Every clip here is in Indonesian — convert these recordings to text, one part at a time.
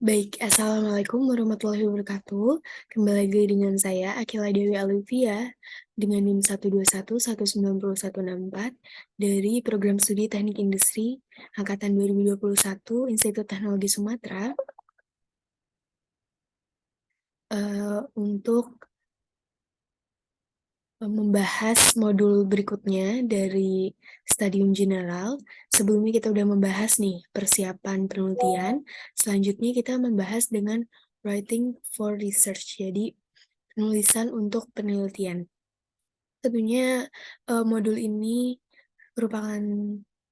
Baik, Assalamualaikum warahmatullahi wabarakatuh. Kembali lagi dengan saya, Akila Dewi Aluvia, dengan NIM 121196164 dari Program Studi Teknik Industri Angkatan 2021 Institut Teknologi Sumatera, untuk membahas modul berikutnya dari Stadium General. Sebelumnya kita udah membahas nih persiapan penelitian, selanjutnya kita membahas dengan Writing for Research, jadi penulisan untuk penelitian. Tentunya, modul ini merupakan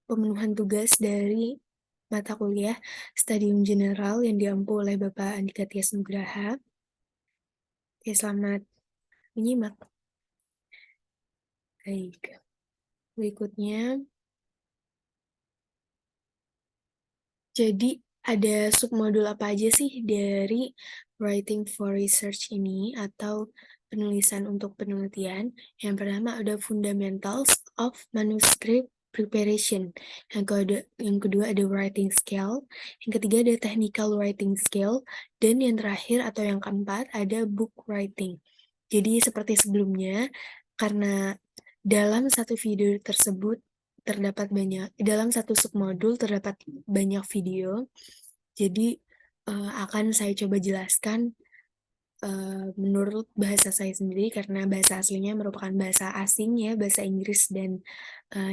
pemenuhan tugas dari mata kuliah Stadium General yang diampu oleh Bapak Andika Tias Nugraha. Oke, selamat menyimak. Baik, berikutnya, jadi ada submodul apa aja sih dari Writing for Research ini atau penulisan untuk penelitian? Yang pertama ada Fundamentals of Manuscript Preparation. Yang kedua ada Writing Skill. Yang ketiga ada Technical Writing Skill. Dan yang terakhir atau yang keempat ada Book Writing. Jadi seperti sebelumnya, karena dalam satu video tersebut dalam satu submodul terdapat banyak video, jadi akan saya coba jelaskan menurut bahasa saya sendiri karena bahasa aslinya merupakan bahasa asing ya, bahasa Inggris dan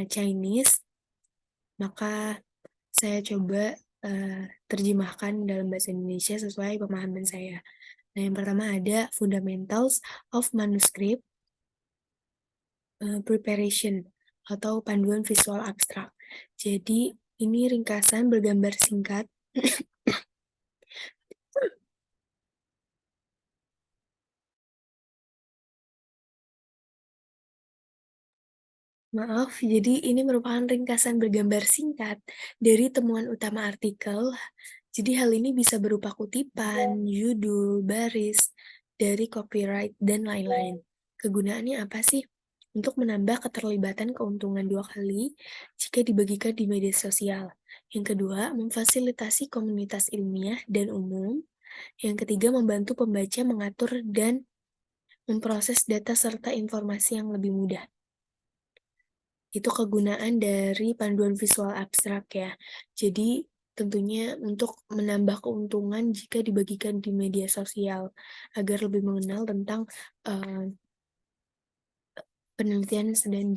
Chinese, maka saya coba terjemahkan dalam bahasa Indonesia sesuai pemahaman saya. Nah, yang pertama ada Fundamentals of Manuscript Preparation atau panduan visual abstrak. Jadi, ini ringkasan bergambar singkat. Maaf, jadi ini merupakan ringkasan bergambar singkat dari temuan utama artikel. Jadi hal ini bisa berupa kutipan, judul, baris, dari copyright, dan lain-lain. Kegunaannya apa sih? Untuk menambah keterlibatan keuntungan dua kali jika dibagikan di media sosial. Yang kedua, memfasilitasi komunitas ilmiah dan umum. Yang ketiga, membantu pembaca mengatur dan memproses data serta informasi yang lebih mudah. Itu kegunaan dari panduan visual abstrak ya. Jadi tentunya untuk menambah keuntungan jika dibagikan di media sosial agar lebih mengenal tentang penelitian yang sedang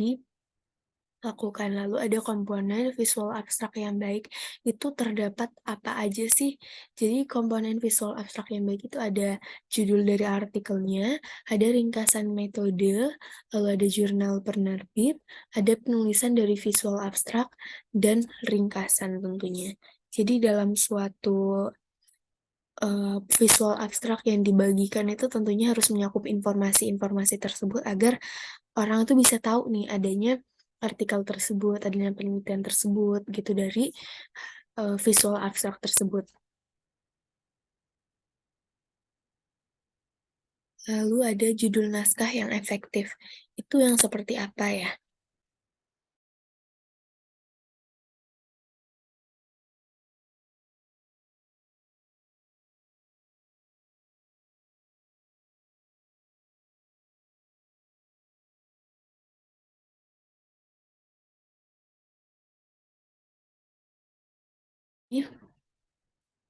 lakukan. Lalu ada komponen visual abstrak yang baik, itu terdapat apa aja sih? Jadi komponen visual abstrak yang baik itu ada judul dari artikelnya, ada ringkasan metode, lalu ada jurnal penerbit, ada penulisan dari visual abstrak, dan ringkasan tentunya. Jadi dalam suatu visual abstrak yang dibagikan itu tentunya harus menyakup informasi-informasi tersebut agar orang tuh bisa tahu nih adanya artikel tersebut, adanya penelitian tersebut gitu dari visual abstrak tersebut. Lalu ada judul naskah yang efektif. Itu yang seperti apa ya? Ya,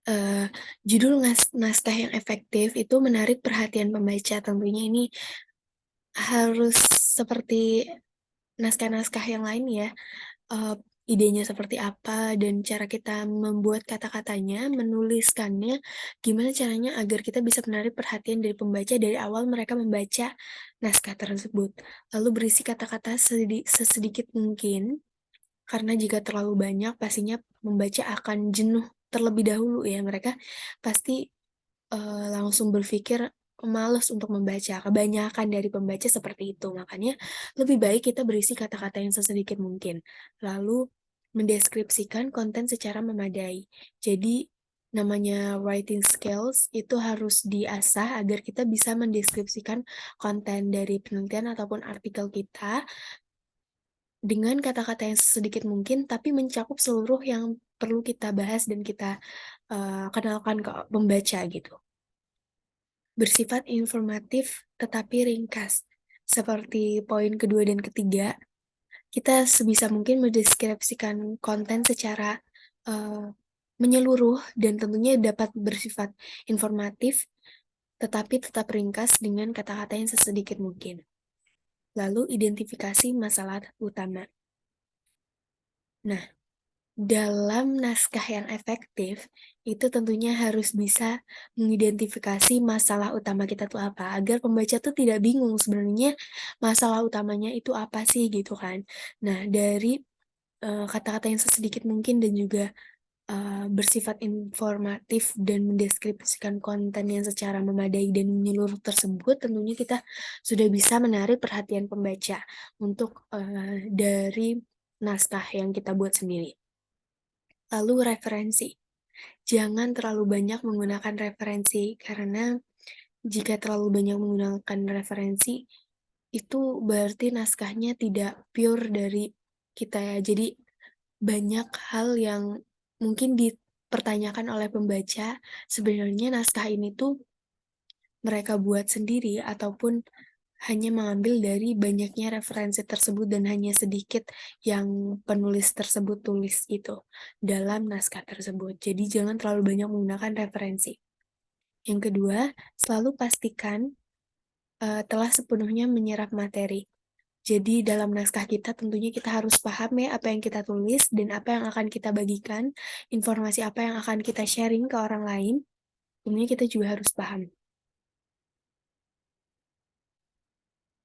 eh, judul naskah yang efektif itu menarik perhatian pembaca. Tentunya ini harus seperti naskah-naskah yang lain ya. eee, Idenya seperti apa dan cara kita membuat kata-katanya, menuliskannya, gimana caranya agar kita bisa menarik perhatian dari pembaca dari awal mereka membaca naskah tersebut. Lalu berisi kata-kata sesedikit mungkin, karena jika terlalu banyak pastinya membaca akan jenuh terlebih dahulu ya, mereka pasti langsung berpikir males untuk membaca, kebanyakan dari pembaca seperti itu. Makanya lebih baik kita berisi kata-kata yang sesedikit mungkin, lalu mendeskripsikan konten secara memadai. Jadi namanya writing skills itu harus diasah agar kita bisa mendeskripsikan konten dari penelitian ataupun artikel kita dengan kata-kata yang sesedikit mungkin, tapi mencakup seluruh yang perlu kita bahas dan kita, kenalkan ke pembaca gitu. Bersifat informatif tetapi ringkas. Seperti poin kedua dan ketiga, kita sebisa mungkin mendeskripsikan konten secara, menyeluruh dan tentunya dapat bersifat informatif, tetapi tetap ringkas dengan kata-kata yang sesedikit mungkin. Lalu identifikasi masalah utama. Nah, dalam naskah yang efektif, itu tentunya harus bisa mengidentifikasi masalah utama kita tuh apa, agar pembaca tuh tidak bingung sebenarnya masalah utamanya itu apa sih, gitu kan. Nah, dari, kata-kata yang sesedikit mungkin dan juga, bersifat informatif dan mendeskripsikan konten yang secara memadai dan menyeluruh tersebut, tentunya kita sudah bisa menarik perhatian pembaca untuk, dari naskah yang kita buat sendiri. Lalu referensi. Jangan terlalu banyak menggunakan referensi, karena jika terlalu banyak menggunakan referensi, itu berarti naskahnya tidak pure dari kita ya. Jadi banyak hal yang mungkin dipertanyakan oleh pembaca, sebenarnya naskah ini tuh mereka buat sendiri ataupun hanya mengambil dari banyaknya referensi tersebut dan hanya sedikit yang penulis tersebut tulis gitu dalam naskah tersebut. Jadi jangan terlalu banyak menggunakan referensi. Yang kedua, selalu pastikan, telah sepenuhnya menyerap materi. Jadi dalam naskah kita tentunya kita harus paham ya apa yang kita tulis dan apa yang akan kita bagikan, informasi apa yang akan kita sharing ke orang lain, tentunya kita juga harus paham.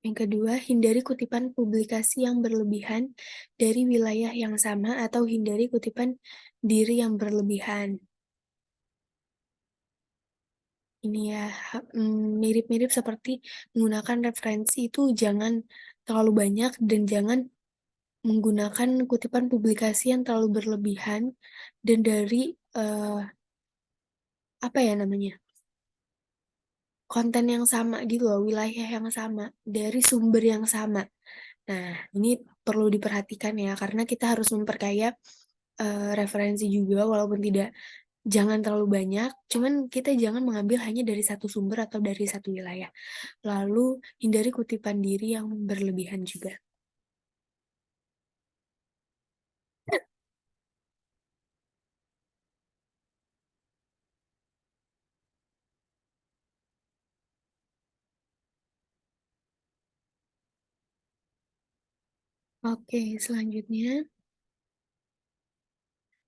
Yang kedua, hindari kutipan publikasi yang berlebihan dari wilayah yang sama atau hindari kutipan diri yang berlebihan. Ini ya, mirip-mirip seperti menggunakan referensi itu jangan terlalu banyak dan jangan menggunakan kutipan publikasi yang terlalu berlebihan dan dari, apa ya namanya, konten yang sama gitu loh, wilayah yang sama, dari sumber yang sama. Nah, ini perlu diperhatikan ya, karena kita harus memperkaya, referensi juga walaupun tidak jangan terlalu banyak, cuman kita jangan mengambil hanya dari satu sumber atau dari satu wilayah. Lalu hindari kutipan diri yang berlebihan juga. Oke, selanjutnya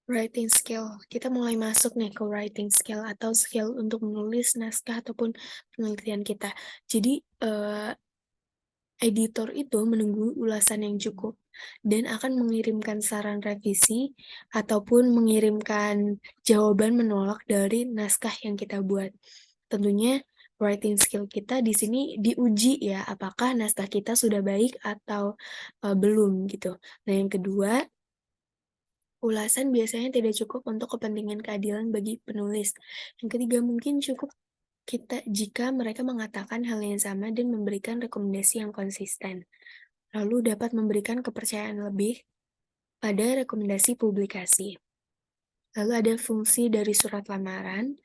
writing skill. Kita mulai masuk nih ke writing skill atau skill untuk menulis naskah ataupun penelitian kita. Jadi, editor itu menunggu ulasan yang cukup dan akan mengirimkan saran revisi ataupun mengirimkan jawaban menolak dari naskah yang kita buat. Tentunya writing skill kita di sini diuji ya, apakah naskah kita sudah baik atau, belum gitu. Nah, yang kedua, ulasan biasanya tidak cukup untuk kepentingan keadilan bagi penulis. Yang ketiga, mungkin cukup kita jika mereka mengatakan hal yang sama dan memberikan rekomendasi yang konsisten, lalu dapat memberikan kepercayaan lebih pada rekomendasi publikasi. Lalu ada fungsi dari surat lamaran,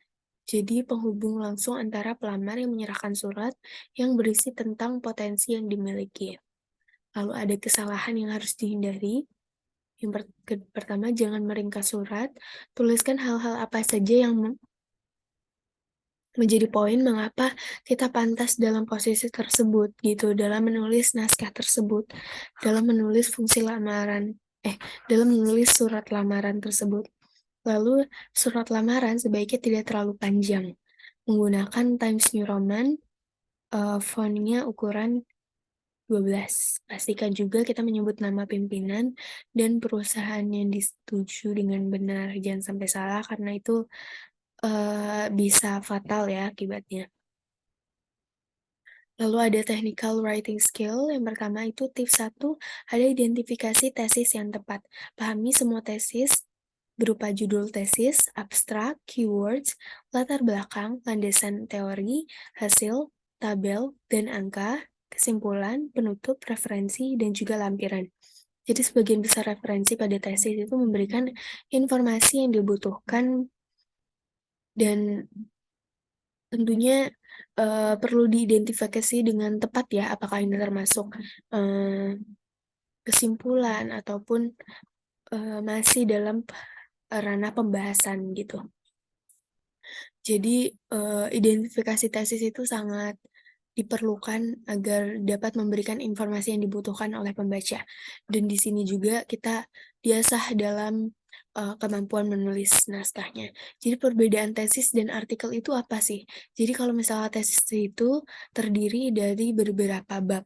jadi penghubung langsung antara pelamar yang menyerahkan surat yang berisi tentang potensi yang dimiliki. Lalu ada kesalahan yang harus dihindari. Yang pertama, jangan meringkas surat, tuliskan hal-hal apa saja yang menjadi poin mengapa kita pantas dalam posisi tersebut gitu, dalam menulis naskah tersebut, dalam menulis fungsi lamaran dalam menulis surat lamaran tersebut. Lalu surat lamaran sebaiknya tidak terlalu panjang, menggunakan Times New Roman, font-nya ukuran 12. Pastikan juga kita menyebut nama pimpinan dan perusahaan yang disetujui dengan benar, jangan sampai salah karena itu, bisa fatal ya akibatnya. Lalu ada technical writing skill, yang pertama itu tips 1, ada identifikasi tesis yang tepat. Pahami semua tesis berupa judul tesis, abstrak, keywords, latar belakang, landasan teori, hasil, tabel, dan angka, kesimpulan, penutup, referensi, dan juga lampiran. Jadi sebagian besar referensi pada tesis itu memberikan informasi yang dibutuhkan dan tentunya, perlu diidentifikasi dengan tepat ya, apakah ini termasuk, eee, kesimpulan ataupun, masih dalam ranah pembahasan gitu. Jadi, identifikasi tesis itu sangat diperlukan agar dapat memberikan informasi yang dibutuhkan oleh pembaca. Dan di sini juga kita diasah dalam, kemampuan menulis naskahnya. Jadi perbedaan tesis dan artikel itu apa sih? Jadi kalau misalnya tesis itu terdiri dari beberapa bab,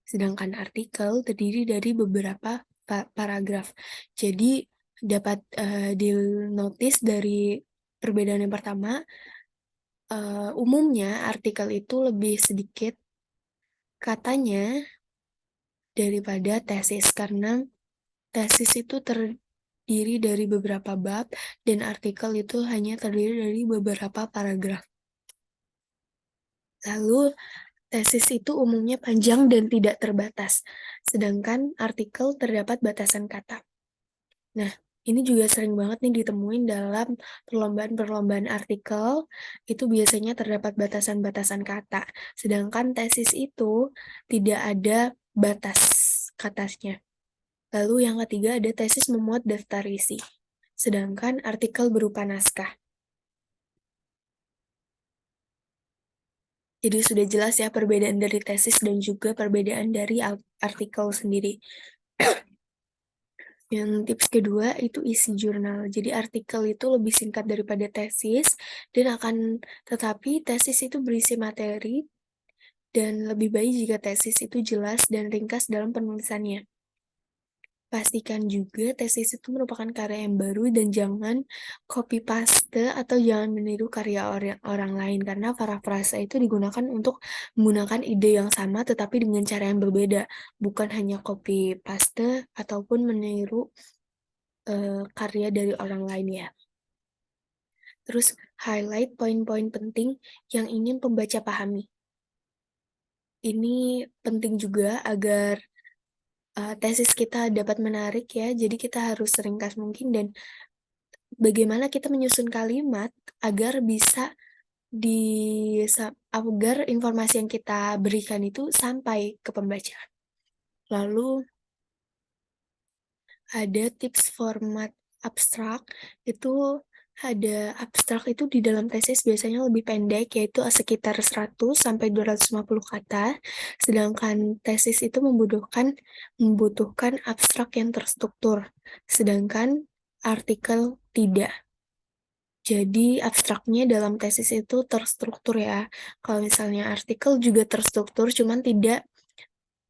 sedangkan artikel terdiri dari beberapa paragraf. Jadi dapat, di-notice dari perbedaan yang pertama, umumnya artikel itu lebih sedikit katanya daripada tesis, karena tesis itu terdiri dari beberapa bab dan artikel itu hanya terdiri dari beberapa paragraf. Lalu tesis itu umumnya panjang dan tidak terbatas, sedangkan artikel terdapat batasan kata. Nah, ini juga sering banget nih ditemuin dalam perlombaan-perlombaan artikel, itu biasanya terdapat batasan-batasan kata. Sedangkan tesis itu tidak ada batas katanya. Lalu yang ketiga ada tesis memuat daftar isi, sedangkan artikel berupa naskah. Jadi sudah jelas ya perbedaan dari tesis dan juga perbedaan dari artikel sendiri. Yang tips kedua itu isi jurnal. Jadi artikel itu lebih singkat daripada tesis dan tetapi tesis itu berisi materi dan lebih baik jika tesis itu jelas dan ringkas dalam penulisannya. Pastikan juga tesis itu merupakan karya yang baru dan jangan copy paste atau jangan meniru karya orang lain karena parafrase itu digunakan untuk menggunakan ide yang sama tetapi dengan cara yang berbeda, bukan hanya copy paste ataupun meniru karya dari orang lain ya. Terus highlight poin-poin penting yang ingin pembaca pahami. Ini penting juga agar, tesis kita dapat menarik ya, jadi kita harus seringkas mungkin dan bagaimana kita menyusun kalimat agar bisa agar informasi yang kita berikan itu sampai ke pembaca. Lalu ada tips format abstrak, itu abstrak itu di dalam tesis biasanya lebih pendek, yaitu sekitar 100 sampai 250 kata, sedangkan tesis itu membutuhkan abstrak yang terstruktur, sedangkan artikel tidak. Jadi abstraknya dalam tesis itu terstruktur ya. Kalau misalnya artikel juga terstruktur, cuman tidak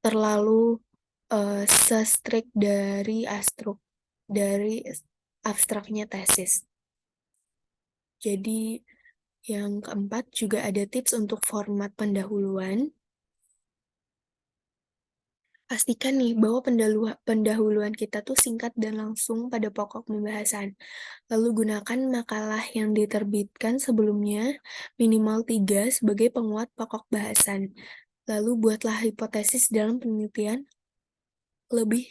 terlalu, se-strict dari abstraknya tesis. Jadi yang keempat juga ada tips untuk format pendahuluan. Pastikan nih bahwa pendahuluan kita tuh singkat dan langsung pada pokok pembahasan. Lalu gunakan makalah yang diterbitkan sebelumnya, minimal 3 sebagai penguat pokok bahasan. Lalu buatlah hipotesis dalam penelitian lebih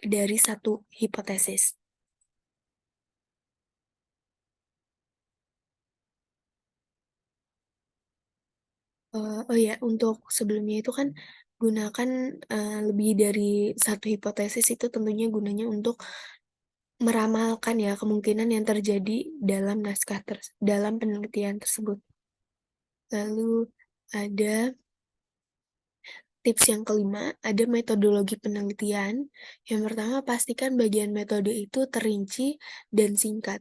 dari satu hipotesis. Oh ya, untuk sebelumnya itu kan gunakan, lebih dari satu hipotesis itu tentunya gunanya untuk meramalkan ya kemungkinan yang terjadi dalam penelitian tersebut. Lalu ada tips yang kelima, ada metodologi penelitian. Yang pertama, pastikan bagian metode itu terinci dan singkat.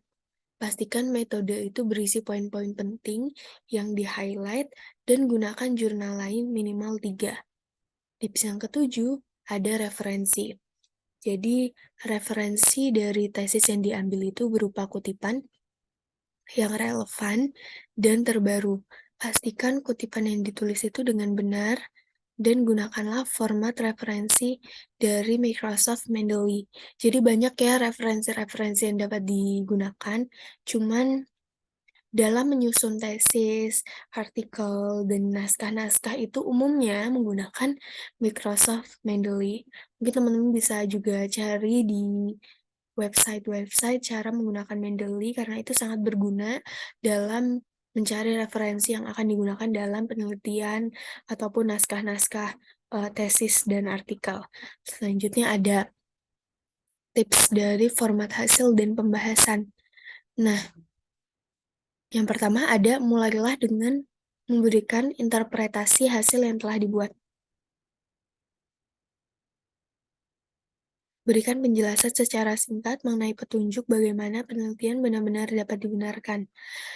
Pastikan metode itu berisi poin-poin penting yang di-highlight dan gunakan jurnal lain minimal 3. Tips yang ketujuh, ada referensi. Jadi, referensi dari tesis yang diambil itu berupa kutipan yang relevan dan terbaru. Pastikan kutipan yang ditulis itu dengan benar dan gunakanlah format referensi dari Microsoft Mendeley. Jadi banyak ya referensi-referensi yang dapat digunakan, cuman Dalam menyusun tesis, artikel, dan naskah-naskah itu umumnya menggunakan Microsoft Mendeley. Mungkin teman-teman bisa juga cari di website-website cara menggunakan Mendeley karena itu sangat berguna dalam mencari referensi yang akan digunakan dalam penelitian ataupun naskah-naskah, tesis dan artikel. Selanjutnya ada tips dari format hasil dan pembahasan. Nah, yang pertama ada mulailah dengan memberikan interpretasi hasil yang telah dibuat. Berikan penjelasan secara singkat mengenai petunjuk bagaimana penelitian benar-benar dapat dibenarkan,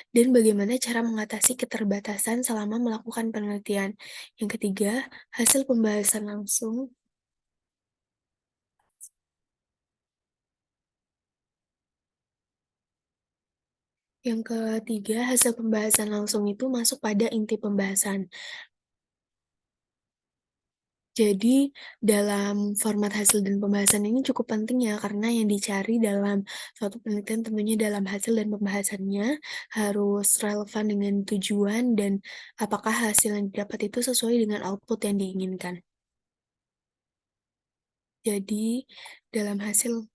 dan bagaimana cara mengatasi keterbatasan selama melakukan penelitian. Yang ketiga, hasil pembahasan langsung. Yang ketiga, hasil pembahasan langsung itu masuk pada inti pembahasan. Jadi, dalam format hasil dan pembahasan ini cukup penting ya, karena yang dicari dalam suatu penelitian tentunya dalam hasil dan pembahasannya harus relevan dengan tujuan dan apakah hasil yang didapat itu sesuai dengan output yang diinginkan. Jadi, dalam hasil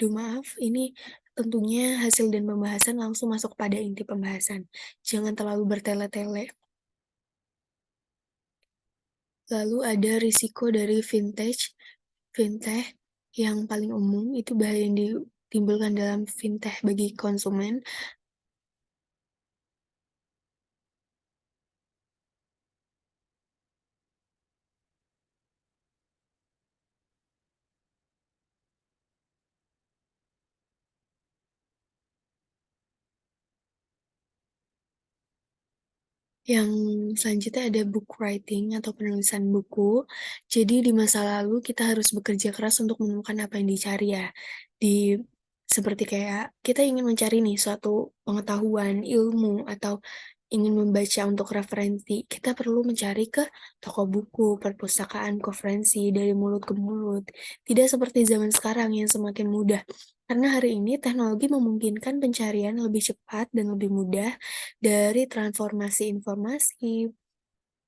maaf, ini tentunya hasil dan pembahasan langsung masuk pada inti pembahasan. Jangan terlalu bertele-tele. Lalu ada risiko dari fintech yang paling umum itu bahaya yang ditimbulkan dalam fintech bagi konsumen, yang selanjutnya ada book writing atau penulisan buku. Jadi di masa lalu kita harus bekerja keras untuk menemukan apa yang dicari ya. Di seperti kayak kita ingin mencari nih suatu pengetahuan, ilmu, atau ingin membaca untuk referensi, kita perlu mencari ke toko buku, perpustakaan, konferensi, dari mulut ke mulut. Tidak seperti zaman sekarang yang semakin mudah. Karena hari ini teknologi memungkinkan pencarian lebih cepat dan lebih mudah dari transformasi informasi,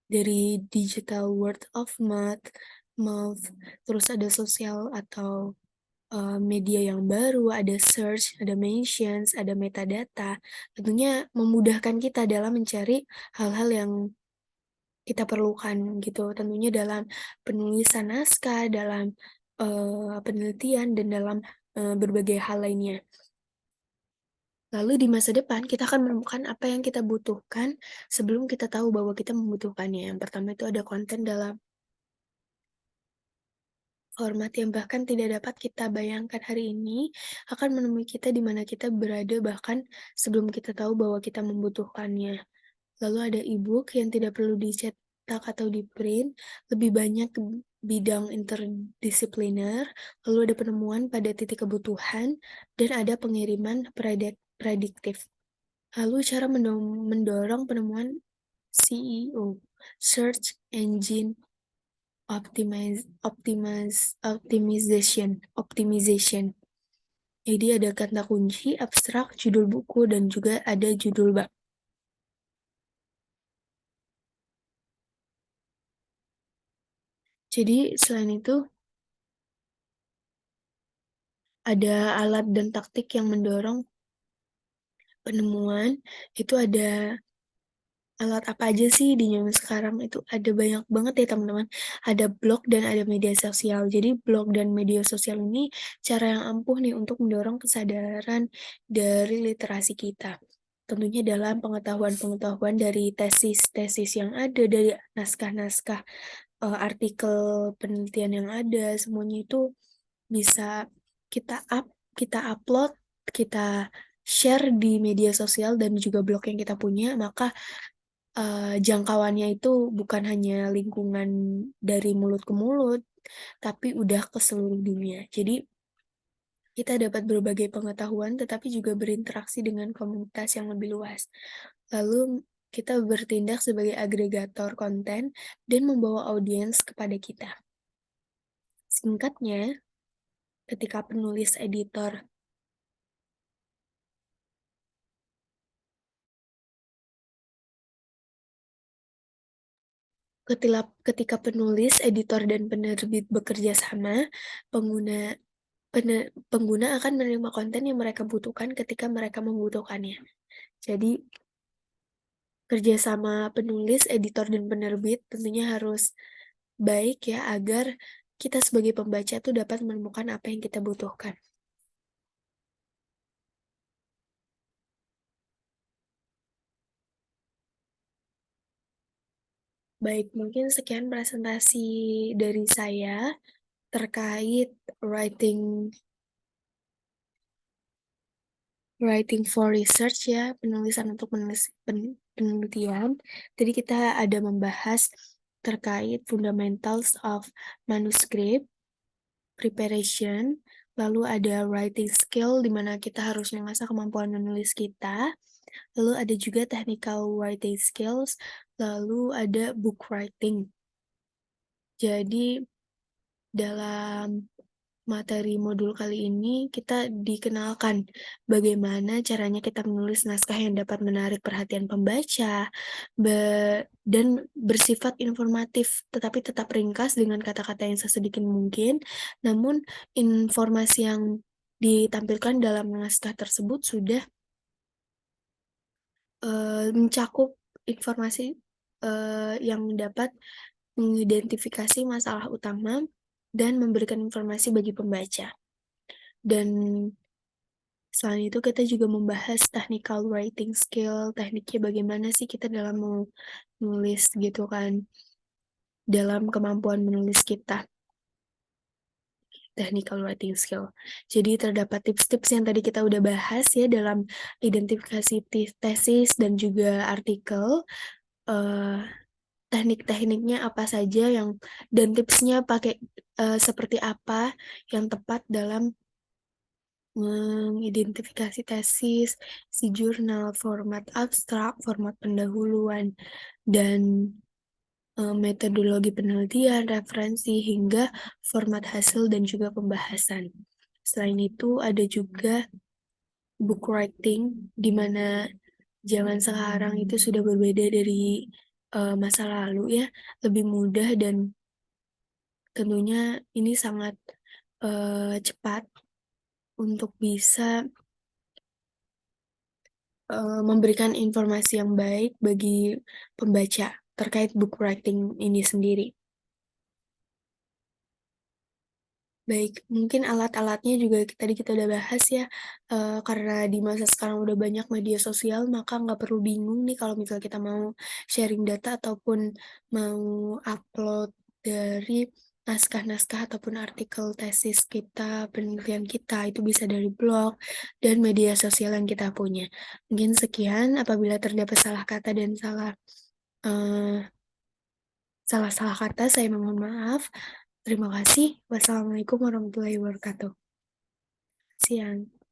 dari digital word of mouth, terus ada sosial atau, media yang baru, ada search, ada mentions, ada metadata, tentunya memudahkan kita dalam mencari hal-hal yang kita perlukan gitu, tentunya dalam penulisan naskah, dalam, penelitian, dan dalam, berbagai hal lainnya. Lalu di masa depan kita akan menemukan apa yang kita butuhkan sebelum kita tahu bahwa kita membutuhkannya. Yang pertama itu ada konten dalam format yang bahkan tidak dapat kita bayangkan hari ini akan menemui kita di mana kita berada bahkan sebelum kita tahu bahwa kita membutuhkannya. Lalu ada e-book yang tidak perlu dicetak atau di-print, lebih banyak ke bidang interdisipliner, lalu ada penemuan pada titik kebutuhan, dan ada pengiriman prediktif. Lalu cara mendorong penemuan SEO, Search Engine Optimization. Jadi ada kata kunci, abstrak, judul buku, dan juga ada judul bab. Jadi selain itu, ada alat dan taktik yang mendorong penemuan, itu ada alat apa aja sih di zaman sekarang itu ada banyak banget ya teman-teman. Ada blog dan ada media sosial. Jadi blog dan media sosial ini cara yang ampuh nih untuk mendorong kesadaran dari literasi kita. Tentunya dalam pengetahuan-pengetahuan dari tesis-tesis yang ada, dari naskah-naskah, artikel penelitian yang ada, semuanya itu bisa kita upload, kita share di media sosial dan juga blog yang kita punya, maka jangkauannya itu bukan hanya lingkungan dari mulut ke mulut, tapi udah ke seluruh dunia. Jadi, kita dapat berbagai pengetahuan, tetapi juga berinteraksi dengan komunitas yang lebih luas. Lalu, kita bertindak sebagai agregator konten dan membawa audiens kepada kita. Singkatnya, ketika penulis editor ketika penulis, editor, dan penerbit bekerja sama, pengguna pengguna akan menerima konten yang mereka butuhkan ketika mereka membutuhkannya. Jadi, kerjasama penulis, editor, dan penerbit tentunya harus baik ya, agar kita sebagai pembaca tuh dapat menemukan apa yang kita butuhkan. Baik, mungkin sekian presentasi dari saya terkait writing writing for research ya, penulisan untuk penelitian. Jadi kita ada membahas terkait fundamentals of manuscript preparation, lalu ada writing skill di mana kita harus mengasah kemampuan menulis kita, lalu ada juga technical writing skills, lalu ada book writing. Jadi dalam materi modul kali ini kita dikenalkan bagaimana caranya kita menulis naskah yang dapat menarik perhatian pembaca, dan bersifat informatif, tetapi tetap ringkas dengan kata-kata yang sesedikit mungkin. Namun informasi yang ditampilkan dalam naskah tersebut sudah mencakup informasi yang dapat mengidentifikasi masalah utama dan memberikan informasi bagi pembaca. Dan selain itu kita juga membahas technical writing skill, tekniknya bagaimana sih kita dalam menulis gitu kan, dalam kemampuan menulis kita, technical writing skill. Jadi terdapat tips-tips yang tadi kita udah bahas ya dalam identifikasi tesis dan juga artikel, eee, teknik-tekniknya apa saja yang dan tipsnya pakai, seperti apa yang tepat dalam mengidentifikasi tesis, isi jurnal, format abstrak, format pendahuluan, dan, metodologi penelitian, referensi, hingga format hasil dan juga pembahasan. Selain itu ada juga book writing, di mana zaman sekarang itu sudah berbeda dari, masa lalu ya, lebih mudah dan tentunya ini sangat, cepat untuk bisa memberikan informasi yang baik bagi pembaca terkait book writing ini sendiri. Baik, mungkin alat-alatnya juga tadi kita udah bahas ya, karena di masa sekarang udah banyak media sosial, maka nggak perlu bingung nih kalau misalnya kita mau sharing data ataupun mau upload dari naskah-naskah ataupun artikel tesis kita, penelitian kita, itu bisa dari blog dan media sosial yang kita punya. Mungkin sekian, apabila terdapat salah kata dan eee, salah-salah kata saya mohon maaf. Terima kasih. Wassalamualaikum warahmatullahi wabarakatuh. Siang.